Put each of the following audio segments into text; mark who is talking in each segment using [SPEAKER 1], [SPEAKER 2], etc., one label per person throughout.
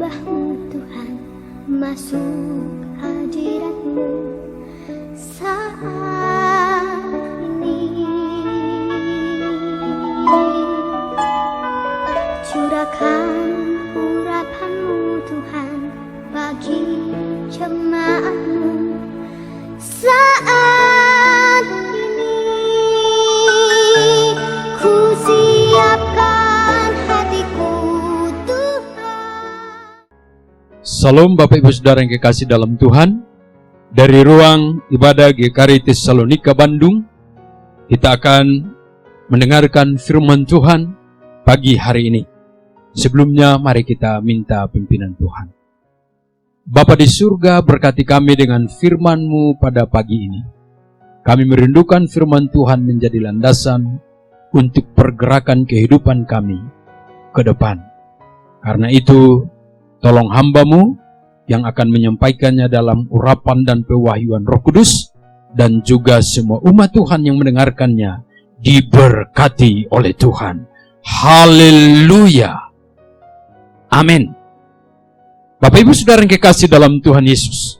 [SPEAKER 1] menyembahmu Tuhan, masuk hadiratmu saat ini. Curahkan urapanmu Tuhan bagi jemaatmu saat ini. Ku siapkan hatiku Tuhan.
[SPEAKER 2] Salam Bapak Ibu Saudara yang kekasih dalam Tuhan. Dari ruang ibadah GKRI Tesalonika Bandung, kita akan mendengarkan firman Tuhan pagi hari ini. Sebelumnya mari kita minta pimpinan Tuhan. Bapa di surga, berkati kami dengan firman-Mu pada pagi ini. Kami merindukan firman Tuhan menjadi landasan untuk pergerakan kehidupan kami ke depan. Karena itu, tolong hamba-Mu yang akan menyampaikannya dalam urapan dan pewahyuan Roh Kudus, dan juga semua umat Tuhan yang mendengarkannya diberkati oleh Tuhan. Haleluya. Amin. Bapak Ibu Saudara yang kekasih dalam Tuhan Yesus,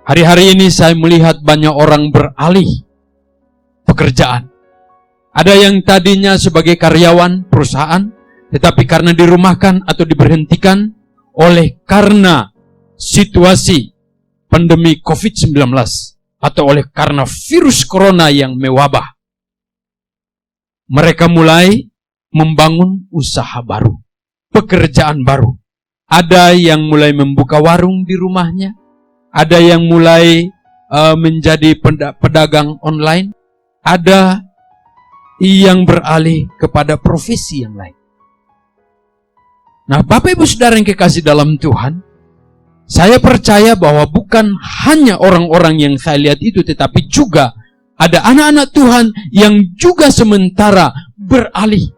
[SPEAKER 2] hari-hari ini saya melihat banyak orang beralih pekerjaan. Ada yang tadinya sebagai karyawan perusahaan, tetapi karena dirumahkan atau diberhentikan oleh karena situasi pandemi COVID-19 atau oleh karena virus corona yang mewabah, mereka mulai membangun usaha baru, pekerjaan baru. Ada yang mulai membuka warung di rumahnya, ada yang mulai menjadi pedagang online, ada yang beralih kepada profesi yang lain. Nah, Bapak Ibu Saudara yang kekasih dalam Tuhan, saya percaya bahwa bukan hanya orang-orang yang saya lihat itu, tetapi juga ada anak-anak Tuhan yang juga sementara beralih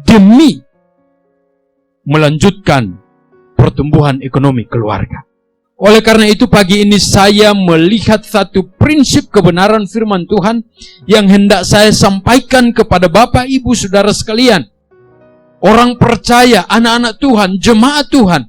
[SPEAKER 2] demi melanjutkan pertumbuhan ekonomi keluarga. Oleh karena itu pagi ini saya melihat satu prinsip kebenaran firman Tuhan yang hendak saya sampaikan kepada Bapak Ibu Saudara sekalian. Orang percaya, anak-anak Tuhan, jemaat Tuhan,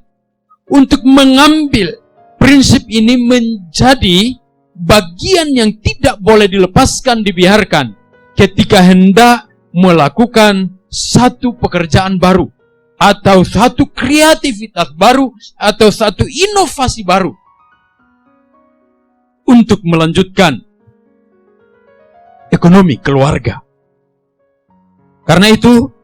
[SPEAKER 2] untuk mengambil prinsip ini menjadi bagian yang tidak boleh dilepaskan, dibiarkan ketika hendak melakukan satu pekerjaan baru, atau satu kreativitas baru, atau satu inovasi baru untuk melanjutkan ekonomi keluarga. Karena itu,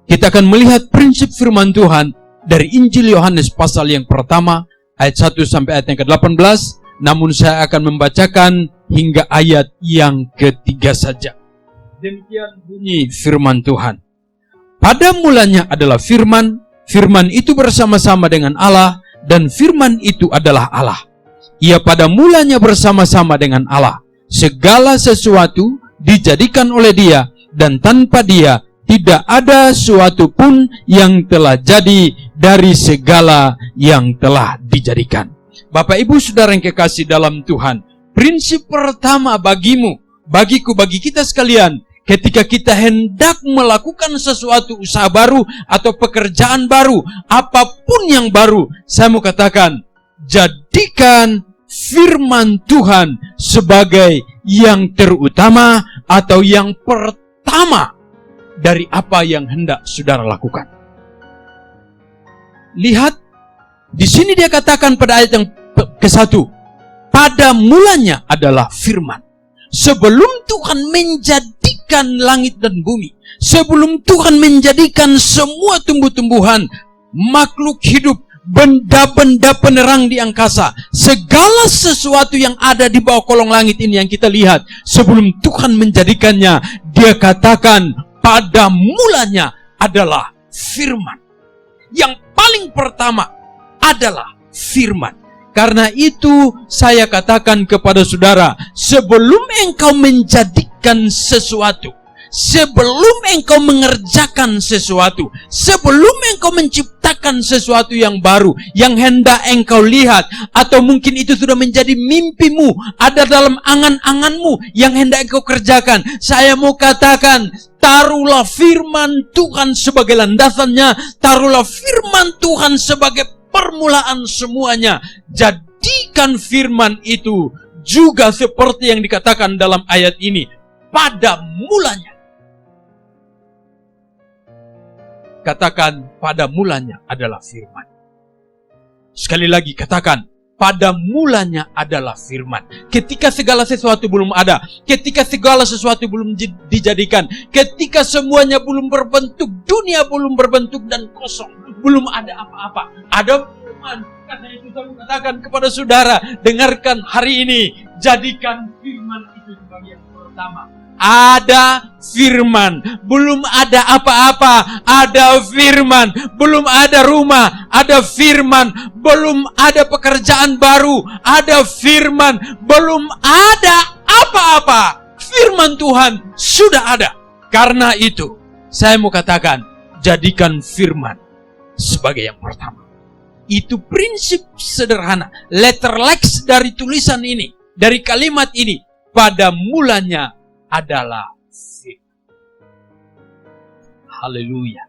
[SPEAKER 2] kita akan melihat prinsip firman Tuhan dari Injil Yohanes pasal yang pertama, ayat 1 sampai ayat yang ke-18, namun saya akan membacakan hingga ayat yang ketiga saja. Demikian bunyi firman Tuhan. Pada mulanya adalah firman, firman itu bersama-sama dengan Allah, dan firman itu adalah Allah. Ia pada mulanya bersama-sama dengan Allah. Segala sesuatu dijadikan oleh Dia, dan tanpa Dia tidak ada sesuatu pun yang telah jadi dari segala yang telah dijadikan. Bapak Ibu Saudara yang kekasih dalam Tuhan, prinsip pertama bagimu, bagiku, bagi kita sekalian, ketika kita hendak melakukan sesuatu usaha baru atau pekerjaan baru, apapun yang baru, saya mau katakan, jadikan firman Tuhan sebagai yang terutama atau yang pertama dari apa yang hendak saudara lakukan. Lihat, di sini dia katakan pada ayat yang ke-1, pada mulanya adalah firman. Sebelum Tuhan menjadikan langit dan bumi, sebelum Tuhan menjadikan semua tumbuh-tumbuhan, makhluk hidup, benda-benda penerang di angkasa, segala sesuatu yang ada di bawah kolong langit ini yang kita lihat, sebelum Tuhan menjadikannya, Dia katakan pada mulanya adalah firman. Yang paling pertama adalah firman. Karena itu saya katakan kepada saudara, sebelum engkau menjadikan sesuatu, sebelum engkau mengerjakan sesuatu, sebelum engkau menciptakan akan sesuatu yang baru, yang hendak engkau lihat, atau mungkin itu sudah menjadi mimpimu, ada dalam angan-anganmu yang hendak engkau kerjakan. Saya mau katakan, taruhlah firman Tuhan sebagai landasannya, taruhlah firman Tuhan sebagai permulaan semuanya. Jadikan firman itu juga seperti yang dikatakan dalam ayat ini, pada mulanya. Katakan, pada mulanya adalah firman. Sekali lagi katakan, pada mulanya adalah firman. Ketika segala sesuatu belum ada, ketika segala sesuatu belum dijadikan, ketika semuanya belum berbentuk, dunia belum berbentuk dan kosong, belum ada apa-apa, ada firman. Karena itu saya katakan kepada saudara, dengarkan hari ini, jadikan firman itu sebagai yang pertama. Ada firman, belum ada apa-apa, ada firman, belum ada rumah, ada firman, belum ada pekerjaan baru, ada firman, belum ada apa-apa, firman Tuhan sudah ada. Karena itu, saya mau katakan, jadikan firman sebagai yang pertama. Itu prinsip sederhana, letter lex dari tulisan ini, dari kalimat ini, pada mulanya adalah firman. Haleluya.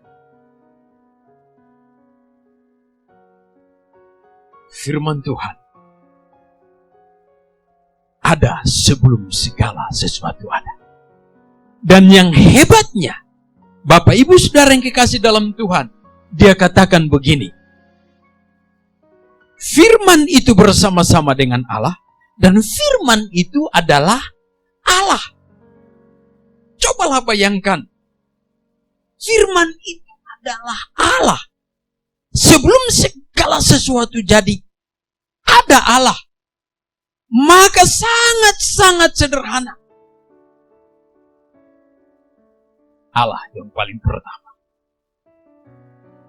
[SPEAKER 2] Firman Tuhan ada sebelum segala sesuatu ada. Dan yang hebatnya, Bapak Ibu Saudara yang kekasih dalam Tuhan, dia katakan begini, firman itu bersama-sama dengan Allah, dan firman itu adalah Allah. Cobalah bayangkan, firman itu adalah Allah. Sebelum segala sesuatu jadi, ada Allah. Maka sangat-sangat sederhana. Allah yang paling pertama.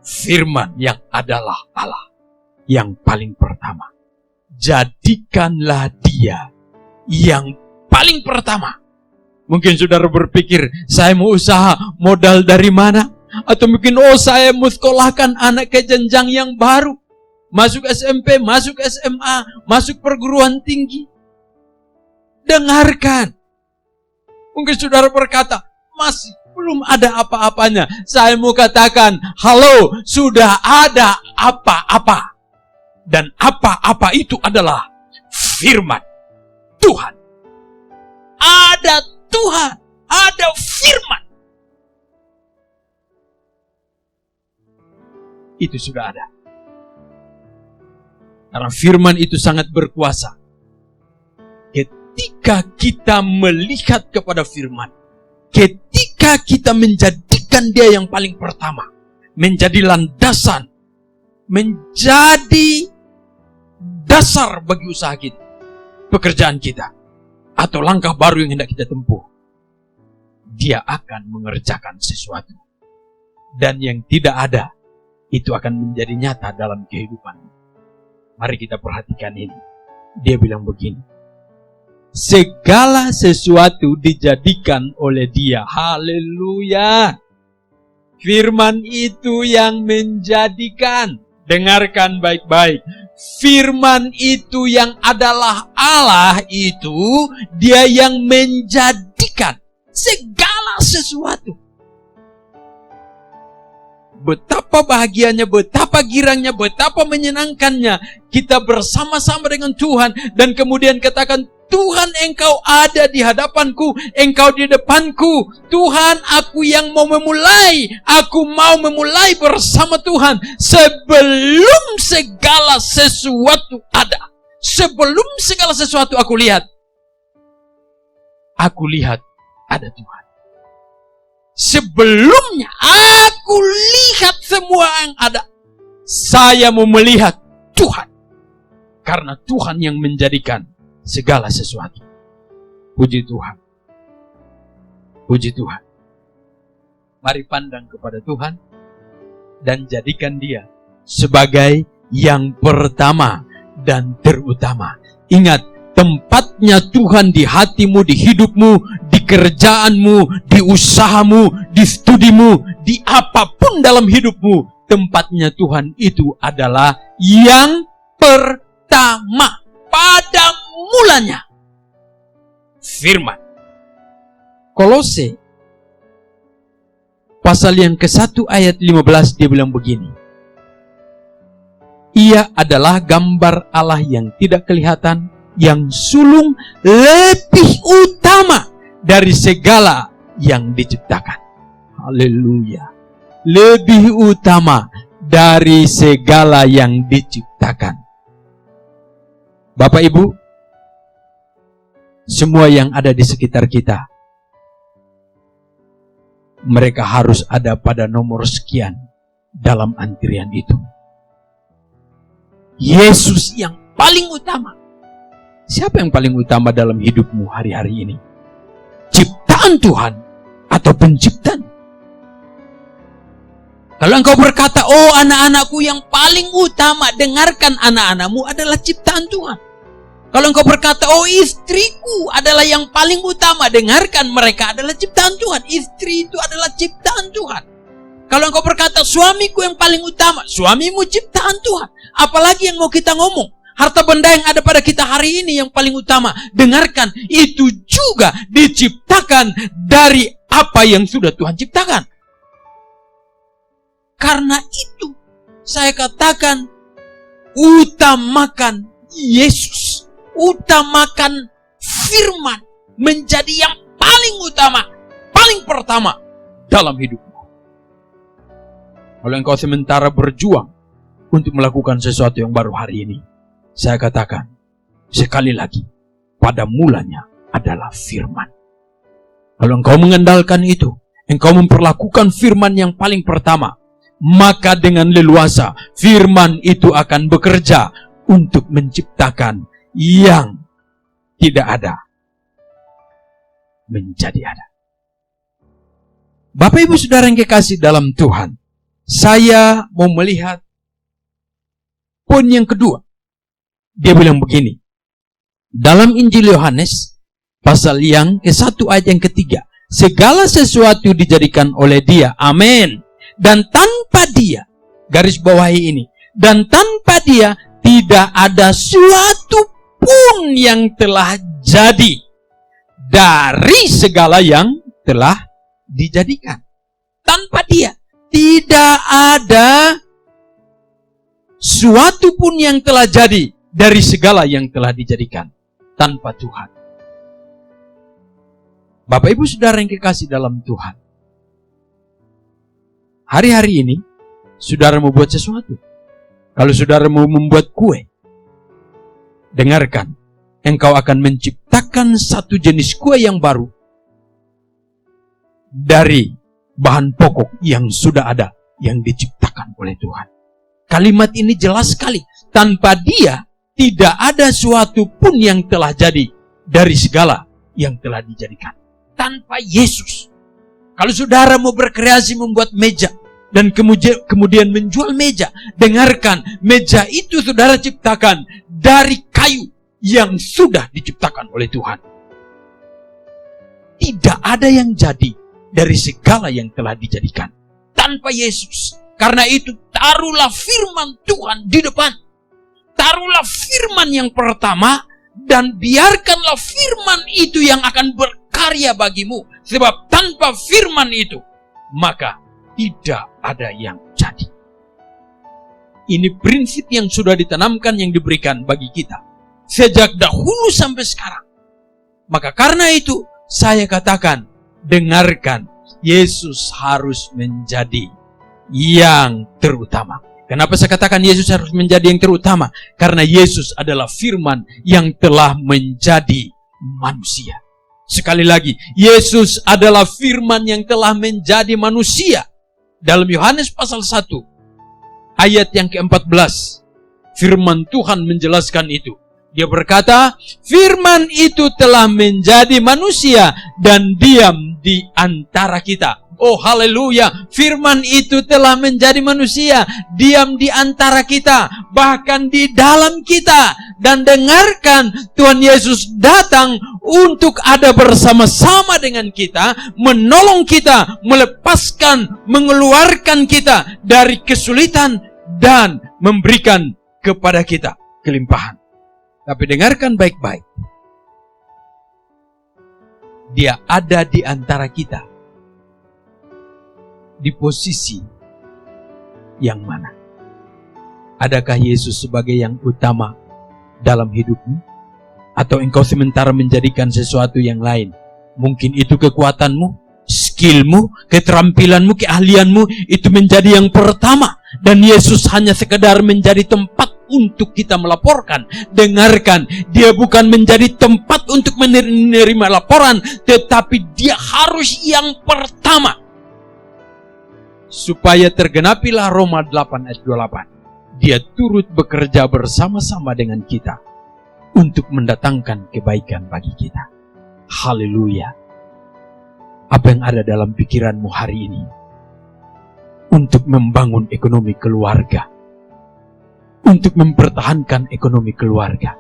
[SPEAKER 2] Firman yang adalah Allah yang paling pertama. Jadikanlah dia yang paling pertama. Mungkin saudara berpikir, saya mau usaha, modal dari mana? Atau mungkin, saya mau sekolahkan anak ke jenjang yang baru. Masuk SMP, masuk SMA, masuk perguruan tinggi. Dengarkan. Mungkin saudara berkata, masih belum ada apa-apanya. Saya mau katakan, halo, sudah ada apa-apa. Dan apa-apa itu adalah firman Tuhan. Ada Tuhan, ada firman. Itu sudah ada. Karena firman itu sangat berkuasa. Ketika kita melihat kepada firman, ketika kita menjadikan dia yang paling pertama, menjadi landasan, menjadi dasar bagi usaha kita, pekerjaan kita, atau langkah baru yang hendak kita tempuh, dia akan mengerjakan sesuatu. Dan yang tidak ada, itu akan menjadi nyata dalam kehidupan. Mari kita perhatikan ini. Dia bilang begini, segala sesuatu dijadikan oleh dia. Haleluya. Firman itu yang menjadikan. Dengarkan baik-baik. Firman itu yang adalah Allah itu, dia yang menjadikan segala sesuatu. Betapa bahagianya, betapa girangnya, betapa menyenangkannya kita bersama-sama dengan Tuhan. Dan kemudian katakan, Tuhan, Engkau ada di hadapanku, Engkau di depanku. Tuhan, aku yang mau memulai. Aku mau memulai bersama Tuhan. Sebelum segala sesuatu ada, sebelum segala sesuatu aku lihat ada Tuhan. Sebelumnya aku lihat semua yang ada, saya mau melihat Tuhan. Karena Tuhan yang menjadikan segala sesuatu. Puji Tuhan. Puji Tuhan. Mari pandang kepada Tuhan dan jadikan dia sebagai yang pertama dan terutama. Ingat, tempatnya Tuhan di hatimu, di hidupmu, di kerjaanmu, di usahamu, di studimu, di apapun dalam hidupmu. tempatnya Tuhan itu adalah yang pertama. Pada mulanya firman. Kolose pasal yang ke-1 ayat 15 dia bilang begini. Ia adalah gambar Allah yang tidak kelihatan, yang sulung lebih utama dari segala yang diciptakan. Haleluya. Lebih utama dari segala yang diciptakan. Bapak Ibu, semua yang ada di sekitar kita, mereka harus ada pada nomor sekian dalam antrian itu. Yesus yang paling utama. Siapa yang paling utama dalam hidupmu hari-hari ini? Ciptaan Tuhan atau penciptaan? Kalau engkau berkata, oh anak-anakku yang paling utama, dengarkan anak-anakmu adalah ciptaan Tuhan. Kalau engkau berkata, oh istriku adalah yang paling utama, dengarkan mereka adalah ciptaan Tuhan. Istri itu adalah ciptaan Tuhan. Kalau engkau berkata, suamiku yang paling utama, suamimu ciptaan Tuhan. Apalagi yang mau kita ngomong? Harta benda yang ada pada kita hari ini yang paling utama. Dengarkan, itu juga diciptakan dari apa yang sudah Tuhan ciptakan. Karena itu, saya katakan, utamakan Yesus. Utamakan firman menjadi yang paling utama, paling pertama dalam hidupmu. Kalau engkau sementara berjuang untuk melakukan sesuatu yang baru hari ini, saya katakan sekali lagi, pada mulanya adalah firman. Kalau engkau mengandalkan itu, engkau memperlakukan firman yang paling pertama, maka dengan leluasa firman itu akan bekerja untuk menciptakan yang tidak ada menjadi ada. Bapak Ibu Saudara yang kekasih dalam Tuhan, saya mau melihat poin yang kedua. Dia bilang begini, dalam Injil Yohanes pasal yang ke-1 ayat yang ketiga, segala sesuatu dijadikan oleh Dia, amin, dan tanpa Dia, garis bawahi ini, dan tanpa Dia tidak ada suatu pun yang telah jadi dari segala yang telah dijadikan. Tanpa Dia tidak ada suatu pun yang telah jadi dari segala yang telah dijadikan. Tanpa Tuhan. Bapak Ibu Saudara yang kekasih dalam Tuhan, hari-hari ini saudara mau buat sesuatu. Kalau saudara mau membuat kue, dengarkan, engkau akan menciptakan satu jenis kue yang baru dari bahan pokok yang sudah ada, yang diciptakan oleh Tuhan. Kalimat ini jelas sekali. Tanpa Dia, tidak ada suatu pun yang telah jadi dari segala yang telah dijadikan. Tanpa Yesus. Kalau saudara mau berkreasi membuat meja, dan kemudian menjual meja, dengarkan, meja itu saudara ciptakan dari kayu yang sudah diciptakan oleh Tuhan. Tidak ada yang jadi dari segala yang telah dijadikan tanpa Yesus. Karena itu taruhlah firman Tuhan di depan. Taruhlah firman yang pertama dan biarkanlah firman itu yang akan berkarya bagimu. Sebab tanpa firman itu, maka tidak ada yang jadi. Ini prinsip yang sudah ditanamkan, yang diberikan bagi kita sejak dahulu sampai sekarang. Maka karena itu saya katakan, dengarkan, Yesus harus menjadi yang terutama. Kenapa saya katakan Yesus harus menjadi yang terutama? Karena Yesus adalah firman yang telah menjadi manusia. Sekali lagi, Yesus adalah firman yang telah menjadi manusia. Dalam Yohanes pasal 1 ayat yang ke-14, firman Tuhan menjelaskan itu. Dia berkata, firman itu telah menjadi manusia dan diam di antara kita. Oh haleluya, firman itu telah menjadi manusia, diam di antara kita, bahkan di dalam kita. Dan dengarkan, Tuhan Yesus datang untuk ada bersama-sama dengan kita, menolong kita, melepaskan, mengeluarkan kita dari kesulitan, dan memberikan kepada kita kelimpahan. Tapi dengarkan baik-baik. Dia ada di antara kita. Di posisi yang mana? Adakah Yesus sebagai yang utama dalam hidupmu? Atau engkau sementara menjadikan sesuatu yang lain? Mungkin itu kekuatanmu, skillmu, keterampilanmu, keahlianmu, itu menjadi yang pertama. Dan Yesus hanya sekedar menjadi tempat untuk kita melaporkan. Dengarkan, dia bukan menjadi tempat untuk menerima laporan, tetapi dia harus yang pertama. Supaya tergenapilah Roma 8 ayat 28. Dia turut bekerja bersama-sama dengan kita untuk mendatangkan kebaikan bagi kita. Haleluya. Apa yang ada dalam pikiranmu hari ini? Untuk membangun ekonomi keluarga. Untuk mempertahankan ekonomi keluarga.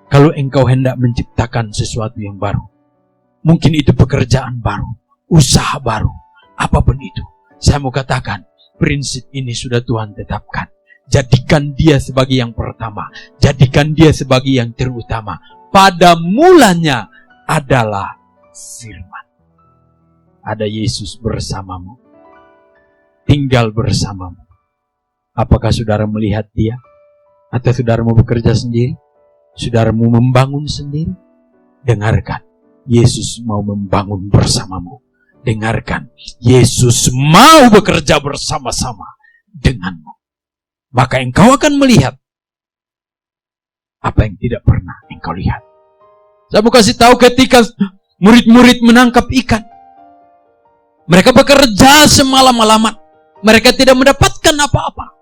[SPEAKER 2] Kalau engkau hendak menciptakan sesuatu yang baru. Mungkin itu pekerjaan baru. Usaha baru. Apapun itu. Saya mau katakan, prinsip ini sudah Tuhan tetapkan. Jadikan dia sebagai yang pertama. Jadikan dia sebagai yang terutama. Pada mulanya adalah firman. Ada Yesus bersamamu. Tinggal bersamamu. Apakah saudara melihat dia? Atau saudara mau bekerja sendiri? Saudara mau membangun sendiri? Dengarkan. Yesus mau membangun bersamamu. Dengarkan. Yesus mau bekerja bersama-sama denganmu. Maka engkau akan melihat apa yang tidak pernah engkau lihat. Saya mau kasih tahu ketika murid-murid menangkap ikan. Mereka bekerja semalam-malaman. Mereka tidak mendapatkan apa-apa.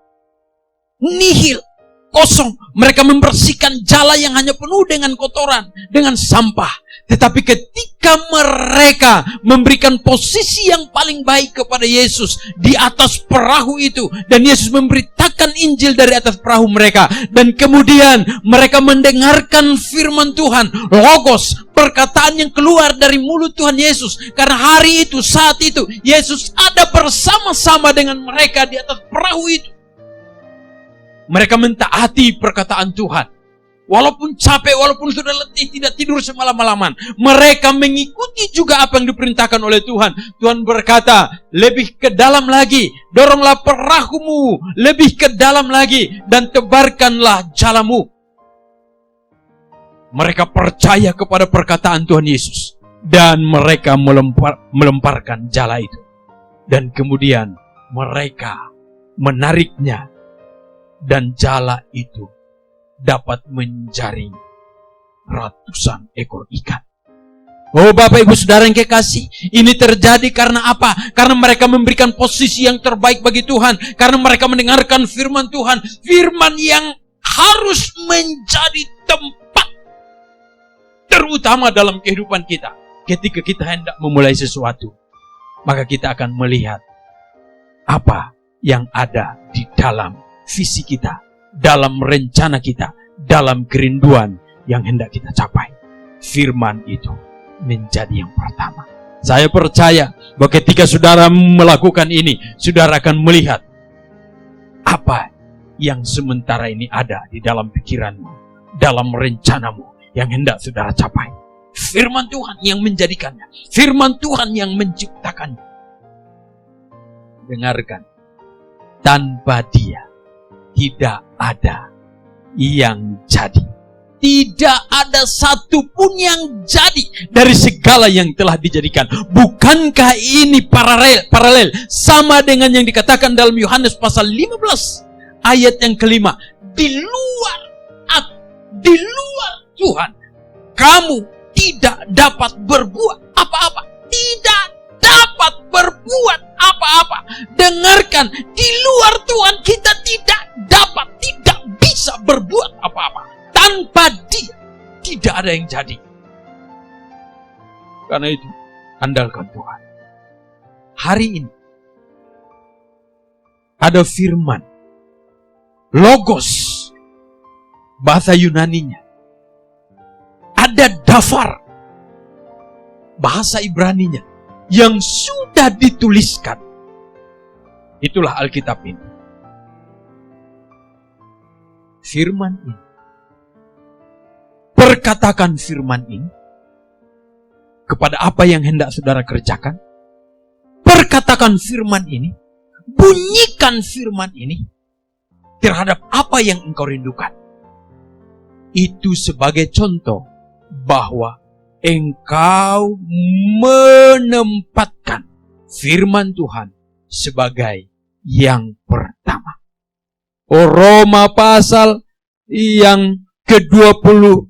[SPEAKER 2] Nihil. Kosong. Mereka membersihkan jala yang hanya penuh dengan kotoran. Dengan sampah. Tetapi ketika mereka memberikan posisi yang paling baik kepada Yesus di atas perahu itu. Dan Yesus memberitakan Injil dari atas perahu mereka. Dan kemudian mereka mendengarkan firman Tuhan. Logos. Perkataan yang keluar dari mulut Tuhan Yesus. Karena hari itu, saat itu, Yesus ada bersama-sama dengan mereka di atas perahu itu. Mereka mentaati perkataan Tuhan. Walaupun capek, walaupun sudah letih, tidak tidur semalam-malaman. Mereka mengikuti juga apa yang diperintahkan oleh Tuhan. Tuhan berkata, lebih ke dalam lagi. Doronglah perahumu lebih ke dalam lagi. Dan tebarkanlah jalamu. Mereka percaya kepada perkataan Tuhan Yesus. Dan mereka melemparkan jala itu. Dan kemudian mereka menariknya. Dan jala itu dapat menjaring ratusan ekor ikan. Oh Bapak Ibu Saudara yang kekasih, ini terjadi karena apa? Karena mereka memberikan posisi yang terbaik bagi Tuhan. Karena mereka mendengarkan firman Tuhan. Firman yang harus menjadi tempat terutama dalam kehidupan kita. Ketika kita hendak memulai sesuatu, maka kita akan melihat apa yang ada di dalam visi kita, dalam rencana kita, dalam kerinduan yang hendak kita capai. Firman itu menjadi yang pertama. Saya percaya bahwa ketika saudara melakukan ini, saudara akan melihat apa yang sementara ini ada di dalam pikiranmu, dalam rencanamu yang hendak saudara capai. Firman Tuhan yang menjadikannya. Firman Tuhan yang menciptakannya. Dengarkan. Tanpa dia tidak ada yang jadi. Tidak ada satupun yang jadi dari segala yang telah dijadikan. Bukankah ini paralel sama dengan yang dikatakan dalam Yohanes pasal 15 ayat yang kelima. Di luar Tuhan, kamu tidak dapat berbuat apa-apa. Tidak dapat berbuat apa-apa. Dengarkan, di luar Tuhan kita tidak bisa berbuat apa-apa. Tanpa dia tidak ada yang jadi. Karena itu, andalkan Tuhan. Hari ini ada firman, logos, bahasa Yunaninya. Ada dafar, bahasa Ibraninya yang sudah dituliskan. Itulah Alkitab ini. Firman ini. Perkatakan firman ini kepada apa yang hendak saudara kerjakan. Perkatakan firman ini. Bunyikan firman ini terhadap apa yang engkau rindukan. Itu sebagai contoh bahwa engkau menempatkan firman Tuhan sebagai yang pertama. Roma pasal yang ke-20,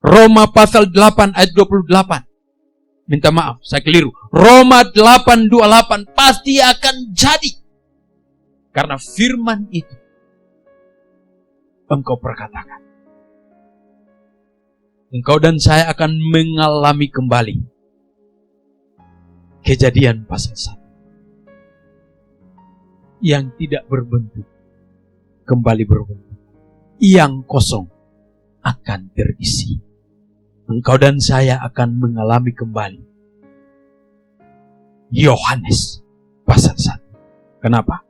[SPEAKER 2] Roma pasal 8 ayat 28. Minta maaf, saya keliru. Roma 8:28 pasti akan jadi. Karena firman itu engkau perkatakan. Engkau dan saya akan mengalami kembali Kejadian pasal 1. Yang tidak berbentuk kembali berbentuk. Yang kosong akan terisi. Engkau dan saya akan mengalami kembali Yohanes pasal 1. Kenapa?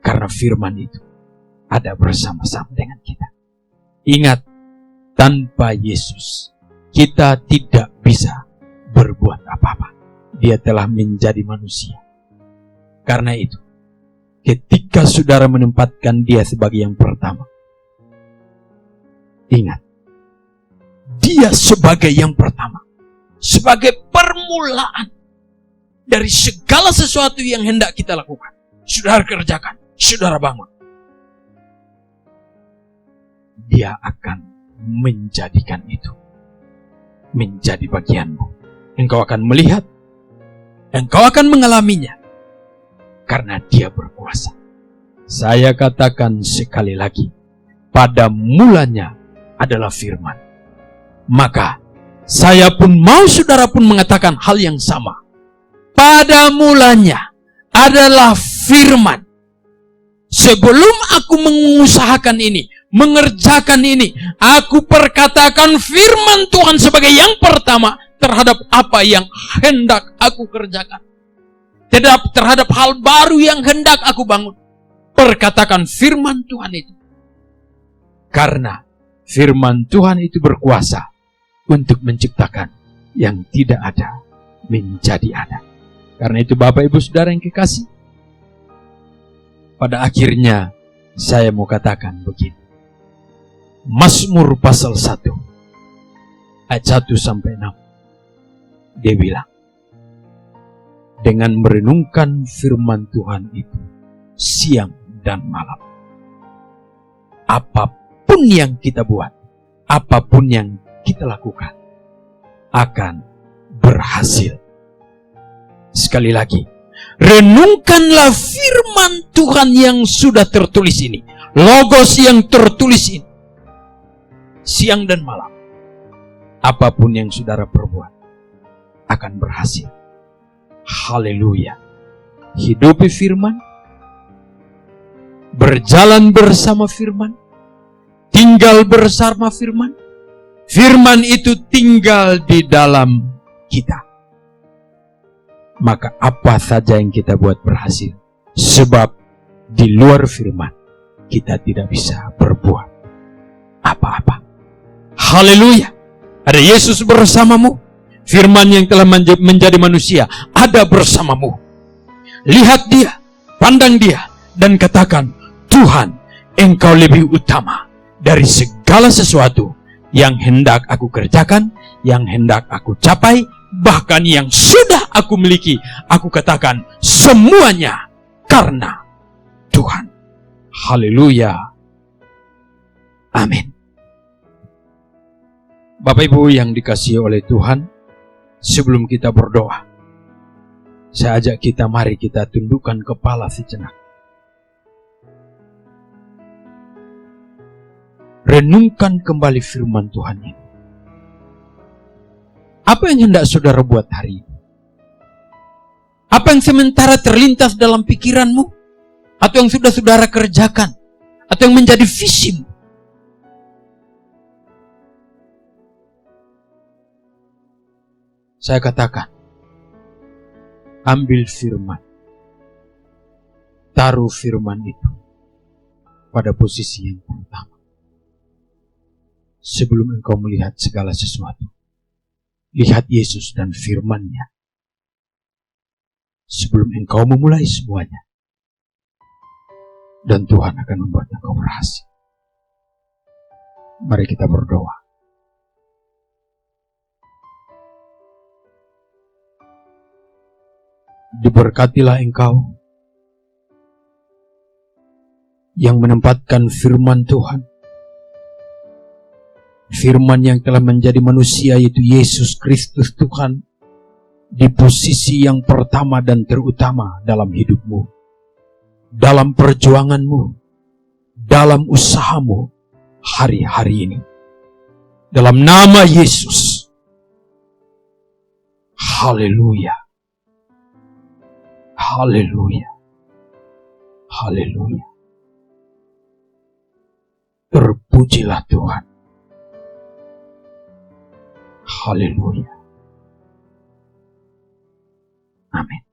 [SPEAKER 2] Karena firman itu ada bersama-sama dengan kita. Ingat, tanpa Yesus kita tidak bisa berbuat apa-apa. Dia telah menjadi manusia. Karena itu, ketika saudara menempatkan dia sebagai yang pertama, ingat, dia sebagai yang pertama, sebagai permulaan dari segala sesuatu yang hendak kita lakukan. Saudara kerjakan, saudara bangun. Dia akan menjadikan itu menjadi bagianmu. Engkau akan melihat, engkau akan mengalaminya, karena dia berkuasa. Saya katakan sekali lagi, pada mulanya adalah firman. Maka saya pun mau saudara pun mengatakan hal yang sama. Pada mulanya adalah firman. Sebelum aku mengusahakan ini, mengerjakan ini, aku perkatakan firman Tuhan sebagai yang pertama terhadap apa yang hendak aku kerjakan. Terhadap hal baru yang hendak aku bangun. Perkatakan firman Tuhan itu. Karena firman Tuhan itu berkuasa untuk menciptakan yang tidak ada menjadi ada. Karena itu Bapak Ibu Saudara yang kekasih, pada akhirnya saya mau katakan begini. Mazmur pasal 1 ayat 1 sampai 6. Dia bilang, dengan merenungkan firman Tuhan itu siang dan malam, apapun yang kita buat, apapun yang kita lakukan akan berhasil. Sekali lagi, renungkanlah firman Tuhan yang sudah tertulis ini, logos yang tertulis ini, siang dan malam. Apapun yang saudara perbuat akan berhasil. Haleluya. Hidupi firman, berjalan bersama firman, tinggal bersama firman. Firman itu tinggal di dalam kita. Maka apa saja yang kita buat berhasil. Sebab di luar firman kita tidak bisa berbuat apa-apa. Haleluya. Ada Yesus bersamamu. Firman yang telah menjadi manusia ada bersamamu. Lihat dia, pandang dia, dan katakan, Tuhan, engkau lebih utama dari segala sesuatu yang hendak aku kerjakan, yang hendak aku capai, bahkan yang sudah aku miliki. Aku katakan semuanya karena Tuhan. Haleluya. Amin. Bapak Ibu yang dikasihi oleh Tuhan, sebelum kita berdoa, saya ajak kita, mari kita tundukkan kepala sejenak. Renungkan kembali firman Tuhan ini. Apa yang hendak saudara buat hari ini? Apa yang sementara terlintas dalam pikiranmu? Atau yang sudah saudara kerjakan? Atau yang menjadi visimu? Saya katakan, ambil firman. Taruh firman itu pada posisi yang pertama. Sebelum engkau melihat segala sesuatu, lihat Yesus dan firman-Nya. Sebelum engkau memulai semuanya, dan Tuhan akan membuat engkau berhasil. Mari kita berdoa. Diberkatilah engkau yang menempatkan firman Tuhan, firman yang telah menjadi manusia, yaitu Yesus Kristus Tuhan, di posisi yang pertama dan terutama dalam hidupmu, dalam perjuanganmu, dalam usahamu hari-hari ini. Dalam nama Yesus. Haleluya. Haleluya. Haleluya. Terpujilah Tuhan. Haleluya. Amin.